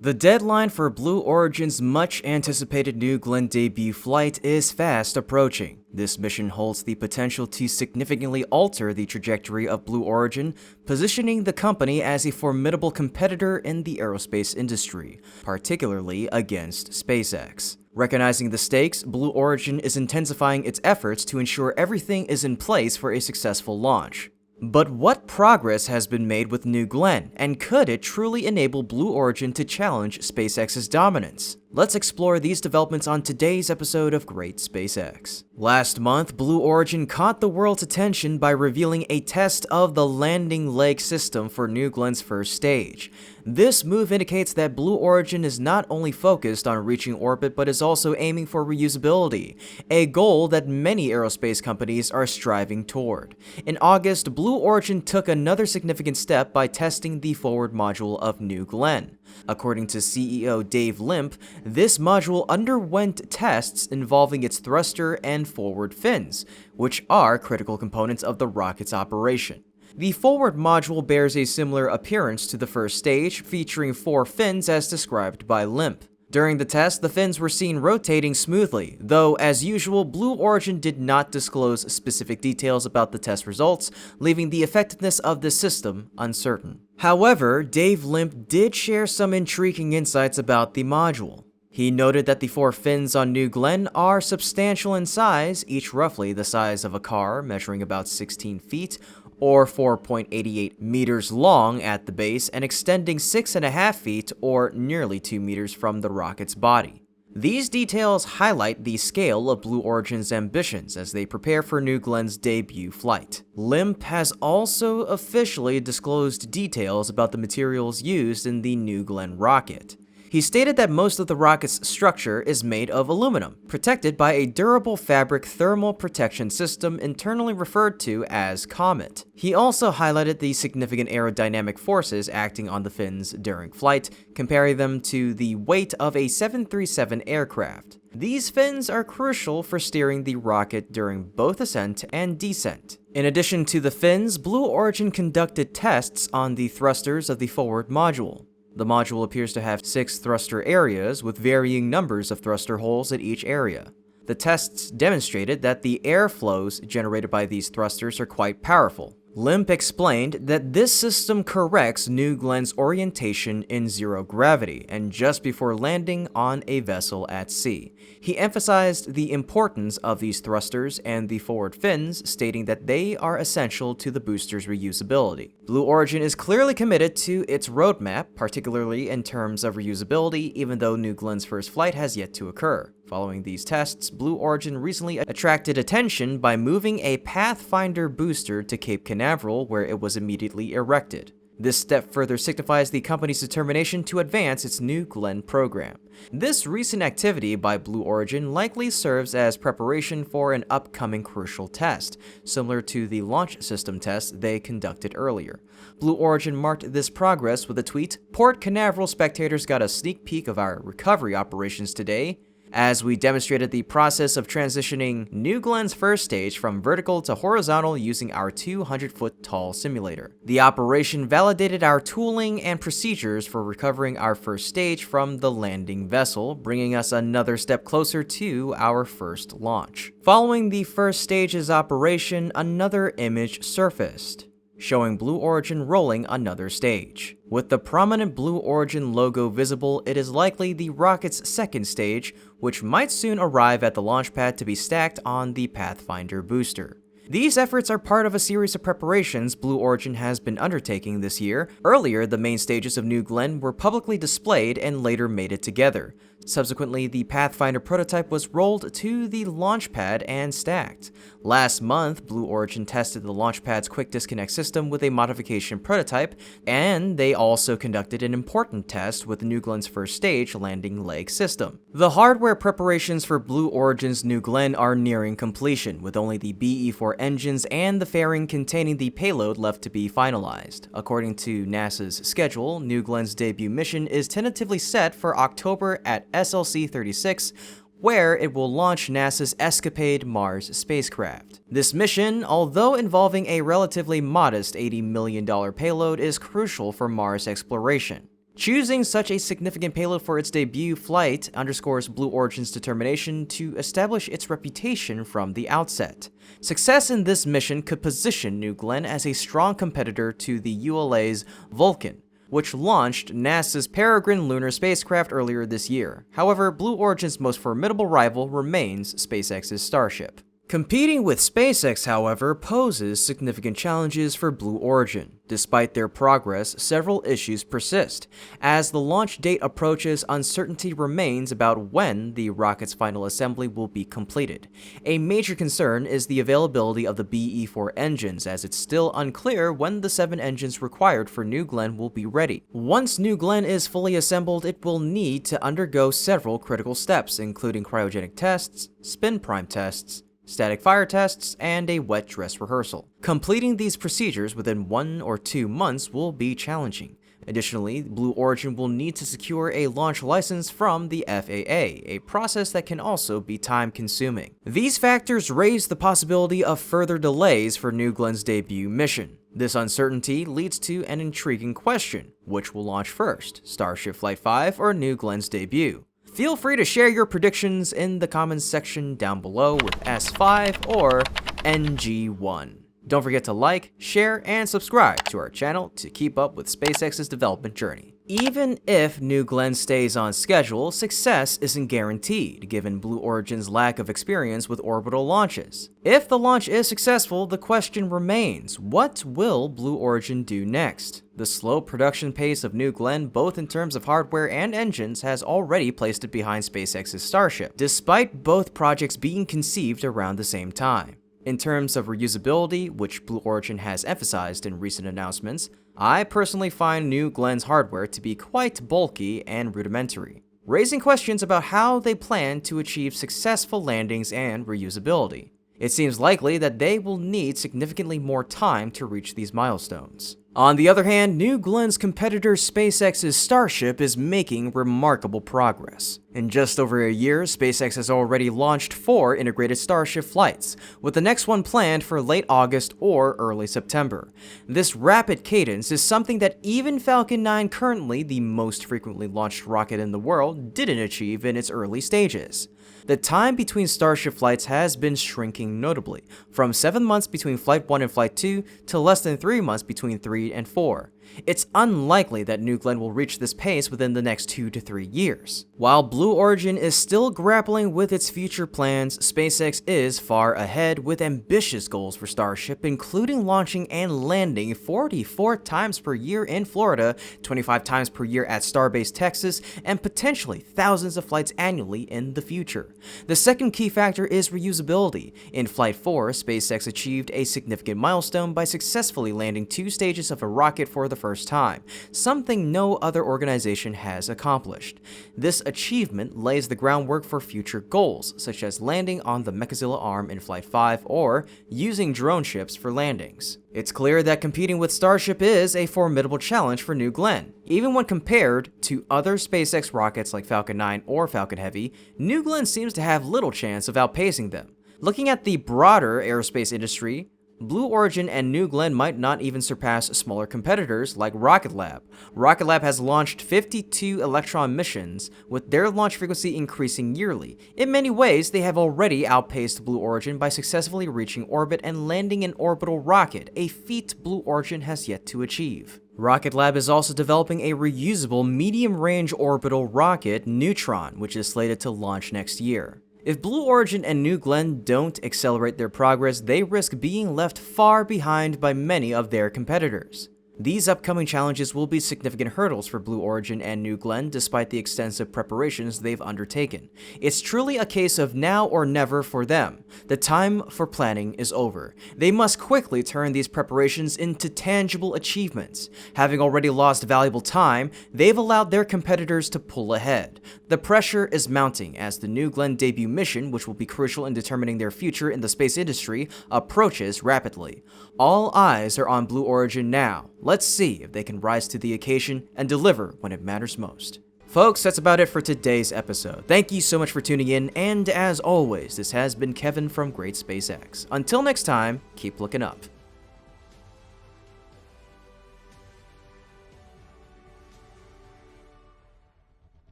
The deadline for Blue Origin's much-anticipated New Glenn debut flight is fast approaching. This mission holds the potential to significantly alter the trajectory of Blue Origin, positioning the company as a formidable competitor in the aerospace industry, particularly against SpaceX. Recognizing the stakes, Blue Origin is intensifying its efforts to ensure everything is in place for a successful launch. But what progress has been made with New Glenn, and could it truly enable Blue Origin to challenge SpaceX's dominance? Let's explore these developments on today's episode of Great SpaceX. Last month, Blue Origin caught the world's attention by revealing a test of the landing leg system for New Glenn's first stage. This move indicates that Blue Origin is not only focused on reaching orbit but is also aiming for reusability, a goal that many aerospace companies are striving toward. In August, Blue Origin took another significant step by testing the forward module of New Glenn. According to CEO Dave Limp, this module underwent tests involving its thruster and forward fins, which are critical components of the rocket's operation. The forward module bears a similar appearance to the first stage, featuring 4 fins as described by Limp. During the test, the fins were seen rotating smoothly, though as usual, Blue Origin did not disclose specific details about the test results, leaving the effectiveness of the system uncertain. However, Dave Limp did share some intriguing insights about the module. He noted that the 4 fins on New Glenn are substantial in size, each roughly the size of a car, measuring about 16 feet, or 4.88 meters long at the base and extending 6.5 feet or nearly 2 meters from the rocket's body. These details highlight the scale of Blue Origin's ambitions as they prepare for New Glenn's debut flight. Limp has also officially disclosed details about the materials used in the New Glenn rocket. He stated that most of the rocket's structure is made of aluminum, protected by a durable fabric thermal protection system internally referred to as Comet. He also highlighted the significant aerodynamic forces acting on the fins during flight, comparing them to the weight of a 737 aircraft. These fins are crucial for steering the rocket during both ascent and descent. In addition to the fins, Blue Origin conducted tests on the thrusters of the forward module. The module appears to have 6 thruster areas with varying numbers of thruster holes at each area. The tests demonstrated that the airflows generated by these thrusters are quite powerful. Limp explained that this system corrects New Glenn's orientation in zero gravity and just before landing on a vessel at sea. He emphasized the importance of these thrusters and the forward fins, stating that they are essential to the booster's reusability. Blue Origin is clearly committed to its roadmap, particularly in terms of reusability, even though New Glenn's first flight has yet to occur. Following these tests, Blue Origin recently attracted attention by moving a Pathfinder booster to Cape Canaveral, where it was immediately erected. This step further signifies the company's determination to advance its New Glenn program. This recent activity by Blue Origin likely serves as preparation for an upcoming crucial test, similar to the launch system test they conducted earlier. Blue Origin marked this progress with a tweet, "Port Canaveral spectators got a sneak peek of our recovery operations today, as we demonstrated the process of transitioning New Glenn's first stage from vertical to horizontal using our 200-foot tall simulator. The operation validated our tooling and procedures for recovering our first stage from the landing vessel, bringing us another step closer to our first launch." Following the first stage's operation, another image surfaced, showing Blue Origin rolling another stage. With the prominent Blue Origin logo visible, it is likely the rocket's second stage, which might soon arrive at the launch pad to be stacked on the Pathfinder booster. These efforts are part of a series of preparations Blue Origin has been undertaking this year. Earlier, the main stages of New Glenn were publicly displayed and later mated together. Subsequently, the Pathfinder prototype was rolled to the launch pad and stacked. Last month, Blue Origin tested the launch pad's quick disconnect system with a modification prototype, and they also conducted an important test with New Glenn's first stage landing leg system. The hardware preparations for Blue Origin's New Glenn are nearing completion, with only the BE-4 engines and the fairing containing the payload left to be finalized. According to NASA's schedule, New Glenn's debut mission is tentatively set for October at SLC-36, where it will launch NASA's Escapade Mars spacecraft. This mission, although involving a relatively modest $80 million payload, is crucial for Mars exploration. Choosing such a significant payload for its debut flight underscores Blue Origin's determination to establish its reputation from the outset. Success in this mission could position New Glenn as a strong competitor to the ULA's Vulcan, which launched NASA's Peregrine lunar spacecraft earlier this year. However, Blue Origin's most formidable rival remains SpaceX's Starship. Competing with SpaceX, however, poses significant challenges for Blue Origin. Despite their progress, several issues persist. As the launch date approaches, uncertainty remains about when the rocket's final assembly will be completed. A major concern is the availability of the BE-4 engines, as it's still unclear when the 7 engines required for New Glenn will be ready. Once New Glenn is fully assembled, it will need to undergo several critical steps, including cryogenic tests, spin prime tests, static fire tests, and a wet dress rehearsal. Completing these procedures within 1 or 2 months will be challenging. Additionally, Blue Origin will need to secure a launch license from the FAA, a process that can also be time-consuming. These factors raise the possibility of further delays for New Glenn's debut mission. This uncertainty leads to an intriguing question: which will launch first, Starship Flight 5 or New Glenn's debut? Feel free to share your predictions in the comments section down below with S5 or NG1. Don't forget to like, share, and subscribe to our channel to keep up with SpaceX's development journey. Even if New Glenn stays on schedule, success isn't guaranteed, given Blue Origin's lack of experience with orbital launches. If the launch is successful, the question remains: what will Blue Origin do next? The slow production pace of New Glenn, both in terms of hardware and engines, has already placed it behind SpaceX's Starship, despite both projects being conceived around the same time. In terms of reusability, which Blue Origin has emphasized in recent announcements, I personally find New Glenn's hardware to be quite bulky and rudimentary, raising questions about how they plan to achieve successful landings and reusability. It seems likely that they will need significantly more time to reach these milestones. On the other hand, New Glenn's competitor SpaceX's Starship is making remarkable progress. In just over a year, SpaceX has already launched 4 integrated Starship flights, with the next one planned for late August or early September. This rapid cadence is something that even Falcon 9, currently the most frequently launched rocket in the world, didn't achieve in its early stages. The time between Starship flights has been shrinking notably, from 7 months between Flight 1 and Flight 2 to less than 3 months between 3 and 4. It's unlikely that New Glenn will reach this pace within the next 2 to 3 years. While Blue Origin is still grappling with its future plans, SpaceX is far ahead with ambitious goals for Starship, including launching and landing 44 times per year in Florida, 25 times per year at Starbase Texas, and potentially thousands of flights annually in the future. The second key factor is reusability. In Flight 4, SpaceX achieved a significant milestone by successfully landing 2 stages of a rocket for the first time, something no other organization has accomplished. This achievement lays the groundwork for future goals, such as landing on the Mechazilla arm in Flight 5 or using drone ships for landings. It's clear that competing with Starship is a formidable challenge for New Glenn. Even when compared to other SpaceX rockets like Falcon 9 or Falcon Heavy, New Glenn seems to have little chance of outpacing them. Looking at the broader aerospace industry, Blue Origin and New Glenn might not even surpass smaller competitors like Rocket Lab. Rocket Lab has launched 52 Electron missions, with their launch frequency increasing yearly. In many ways, they have already outpaced Blue Origin by successfully reaching orbit and landing an orbital rocket, a feat Blue Origin has yet to achieve. Rocket Lab is also developing a reusable medium-range orbital rocket, Neutron, which is slated to launch next year. If Blue Origin and New Glenn don't accelerate their progress, they risk being left far behind by many of their competitors. These upcoming challenges will be significant hurdles for Blue Origin and New Glenn, despite the extensive preparations they've undertaken. It's truly a case of now or never for them. The time for planning is over. They must quickly turn these preparations into tangible achievements. Having already lost valuable time, they've allowed their competitors to pull ahead. The pressure is mounting as the New Glenn debut mission, which will be crucial in determining their future in the space industry, approaches rapidly. All eyes are on Blue Origin now. Let's see if they can rise to the occasion and deliver when it matters most. Folks, that's about it for today's episode. Thank you so much for tuning in, and as always, this has been Kevin from Great SpaceX. Until next time, keep looking up.